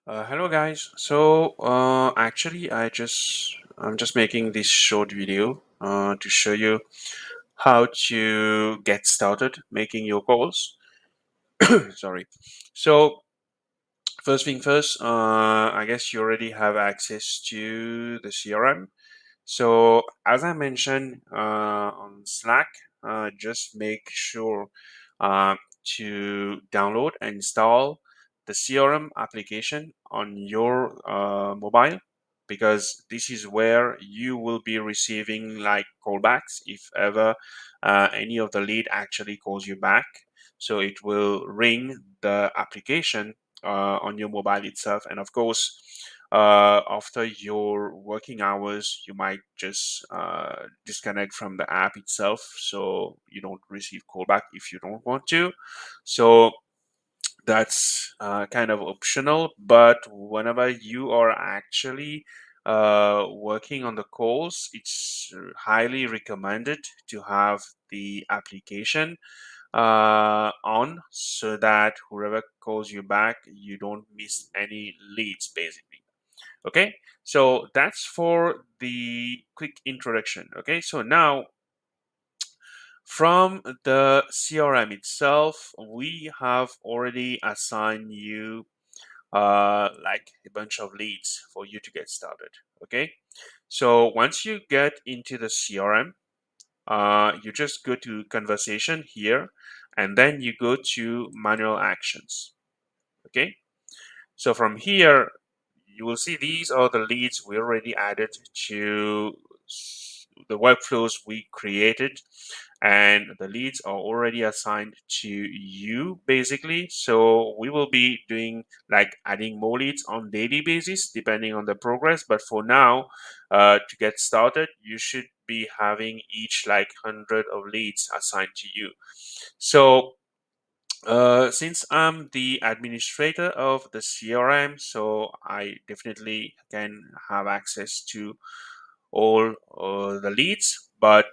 Hello guys. Actually I'm just making this short video to show you how to get started making your calls. Sorry. So first thing first, I guess you already have access to the CRM. So as I mentioned on Slack, just make sure uh, to download and install the CRM application on your mobile, because this is where you will be receiving like callbacks if ever any of the lead actually calls you back. So it will ring the application on your mobile itself, and of course after your working hours, you might just disconnect from the app itself, so you don't receive callback if you don't want to. So that's kind of optional, but whenever you are actually working on the calls, it's highly recommended to have the application on, so that whoever calls you back, you don't miss any leads basically. Okay, so that's for the quick introduction. Okay, so now from the CRM itself, we have already assigned you like a bunch of leads for you to get started. Okay, so once you get into the CRM, you just go to conversation here, and then you go to manual actions. Okay, so from here, you will see these are the leads we already added to the workflows we created, and the leads are already assigned to you basically. So we will be doing like adding more leads on daily basis depending on the progress, but for now, to get started, you should be having each like 100 of leads assigned to you. So since I'm the administrator of the CRM, so I definitely can have access to all the leads. But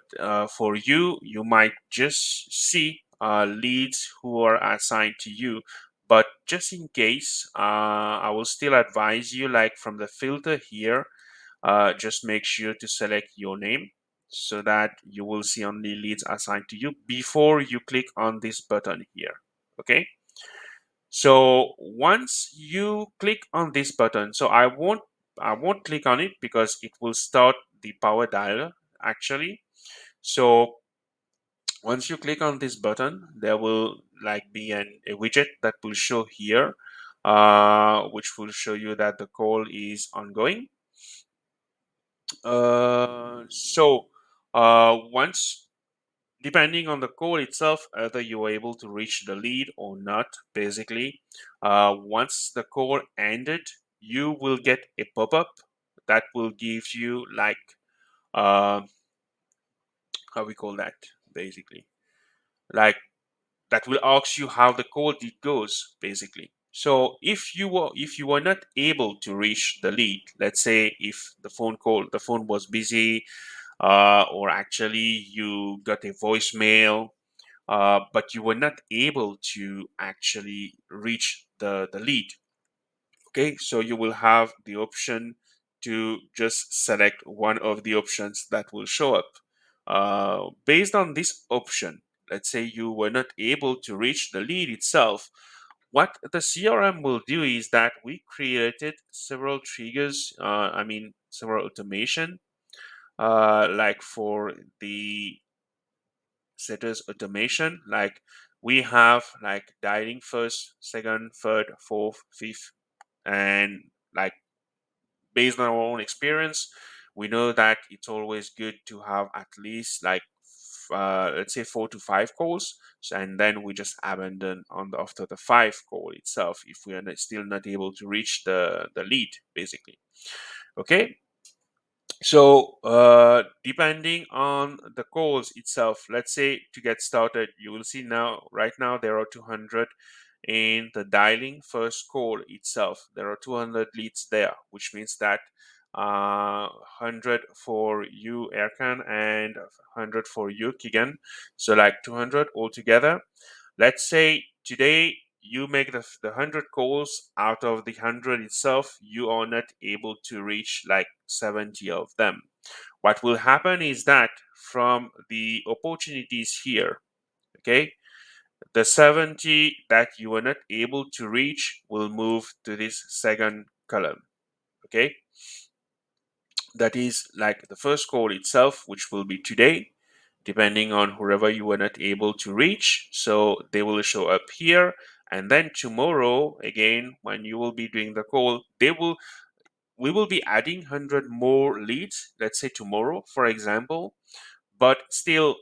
for you, you might just see leads who are assigned to you. But just in case, I will still advise you, like from the filter here, just make sure to select your name so that you will see only leads assigned to you before you click on this button here. Okay, so once you click on this button, so I won't click on it because it will start the power dialer actually. So once you click on this button, there will like be a widget that will show here, which will show you that the call is ongoing. Once, depending on the call itself, either you are able to reach the lead or not basically, once the call ended, you will get a pop-up that will give you like uh, how we call that basically, like that will ask you how the call did goes basically. So if you were not able to reach the lead, let's say if the phone was busy, or actually you got a voicemail, but you were not able to actually reach the lead. Okay, so you will have the option to just select one of the options that will show up. Based on this option, let's say you were not able to reach the lead itself, what the CRM will do is that we created several triggers, several automation, like for the setters automation. Like we have like dialing first, second, third, fourth, fifth, and like based on our own experience, we know that it's always good to have at least like let's say 4 to 5 calls. And then we just abandon on after the 5 call itself if we are still not able to reach the lead basically. Okay, so depending on the calls itself, let's say to get started, you will see now, right now, there are 200 in the dialing first call itself. There are 200 leads there, which means that 100 for you, Erkan, and 100 for you, Kigan. So like 200 altogether. Let's say today you make the 100 calls, out of the 100 itself, you are not able to reach like 70 of them. What will happen is that from the opportunities here, okay, the 70 that you are not able to reach will move to this second column, okay. That is like the first call itself, which will be today, depending on whoever you were not able to reach. So they will show up here. And then tomorrow, again, when you will be doing the call, we will be adding 100 more leads, let's say tomorrow, for example, but still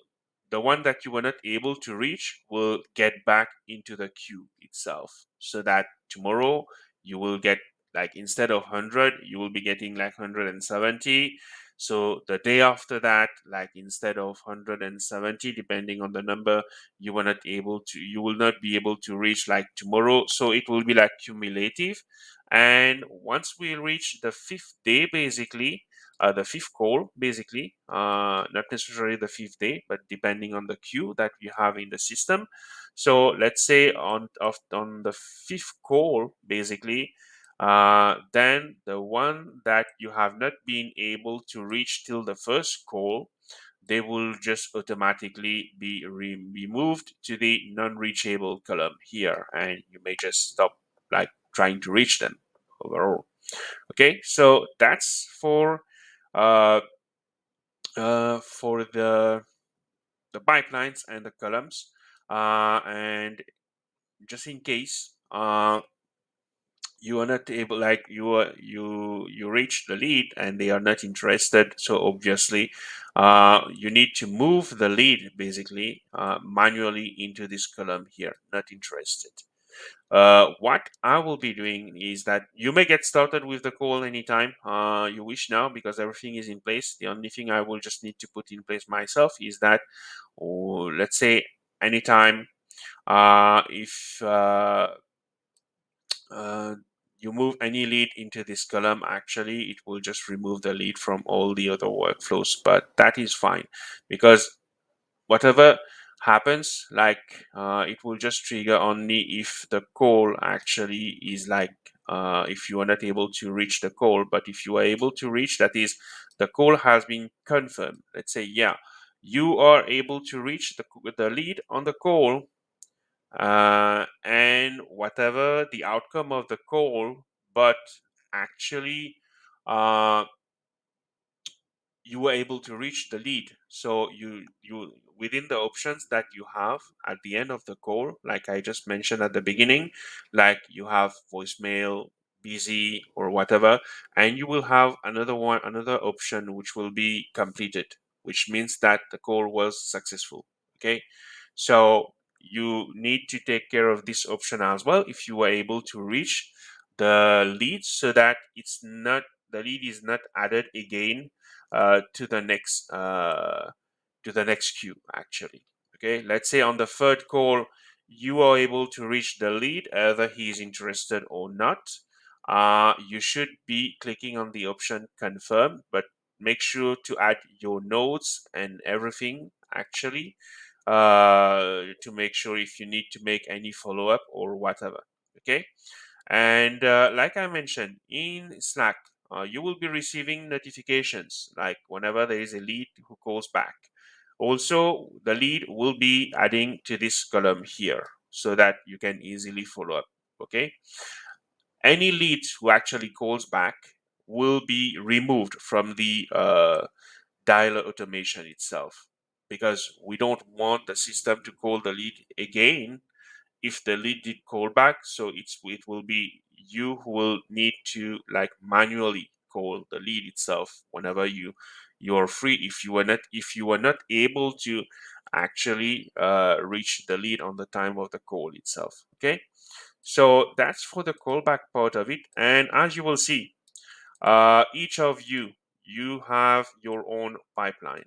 the one that you were not able to reach will get back into the queue itself, so that tomorrow you will get, like, instead of 100 you will be getting like 170. So the day after that, like, instead of 170, depending on the number you were not able to, you will not be able to reach like tomorrow, so it will be like cumulative. And once we reach the fifth day, basically, the fifth call, basically, not necessarily the fifth day, but depending on the queue that we have in the system. So let's say on the fifth call, basically, then the one that you have not been able to reach till the first call, they will just automatically be removed to the non-reachable column here, and you may just stop like trying to reach them overall. Okay, so that's uh, for the pipelines and the columns, and just in case you are not able, like, you reach the lead and they are not interested, so obviously you need to move the lead basically manually into this column here, not interested. What I will be doing is that you may get started with the call anytime you wish now, because everything is in place. The only thing I will just need to put in place myself is that, or let's say anytime, if uh, you move any lead into this column, actually it will just remove the lead from all the other workflows, but that is fine, because whatever happens, like, it will just trigger only if the call actually is like, if you are not able to reach the call. But if you are able to reach, that is, the call has been confirmed, let's say, yeah, you are able to reach the lead on the call, and whatever the outcome of the call, but actually uh, you were able to reach the lead. So you within the options that you have at the end of the call, like I just mentioned at the beginning, like you have voicemail, busy, or whatever, and you will have another option which will be completed, which means that the call was successful. Okay, so you need to take care of this option as well if you were able to reach the lead, so that the lead is not added again to the next queue, actually. Okay, let's say on the third call you are able to reach the lead, either he is interested or not. You should be clicking on the option confirm, but make sure to add your notes and everything, actually, to make sure if you need to make any follow-up or whatever. Okay, and like I mentioned, in Slack, you will be receiving notifications like whenever there is a lead who calls back. Also, the lead will be adding to this column here so that you can easily follow up. Okay. Any lead who actually calls back will be removed from the dialer automation itself, because we don't want the system to call the lead again if the lead did call back. So it will be you who will need to, like, manually call the lead itself whenever you're free, if you are not able to actually reach the lead on the time of the call itself. Okay, so that's for the callback part of it. And as you will see, each of you have your own pipeline.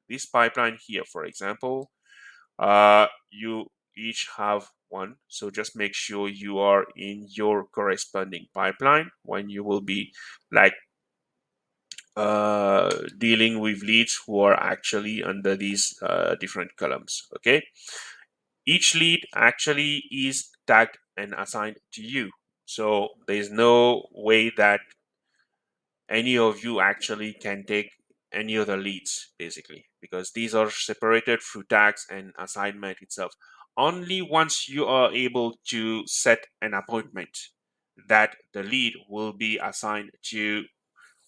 This pipeline here, for example, you each have one. So just make sure you are in your corresponding pipeline when you will be, like, dealing with leads who are actually under these different columns. Okay, each lead actually is tagged and assigned to you. So there's no way that any of you actually can take any other leads, basically, because these are separated through tags and assignment itself. Only once you are able to set an appointment that the lead will be assigned to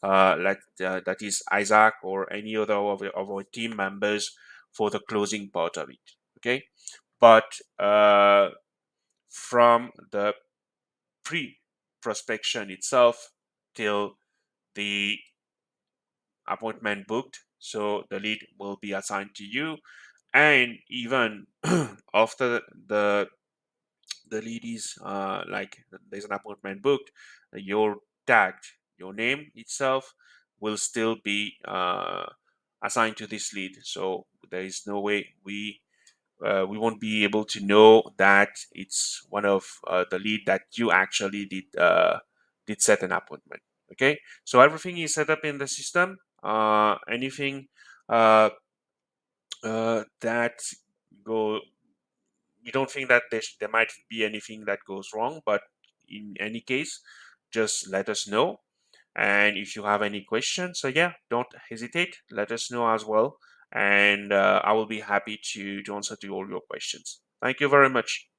that is Isaac or any other of our team members for the closing part of it. Okay, but from the pre prospection itself till the appointment booked, so the lead will be assigned to you, and even after the lead is like there's an appointment booked, your tagged your name itself will still be assigned to this lead. So there is no way we won't be able to know that it's one of the lead that you actually did set an appointment. Okay, so everything is set up in the system. Anything uh, that go we don't think that there might be anything that goes wrong, but in any case, just let us know. And if you have any questions, so yeah, don't hesitate, let us know as well, and I will be happy to answer to all your questions. Thank you very much.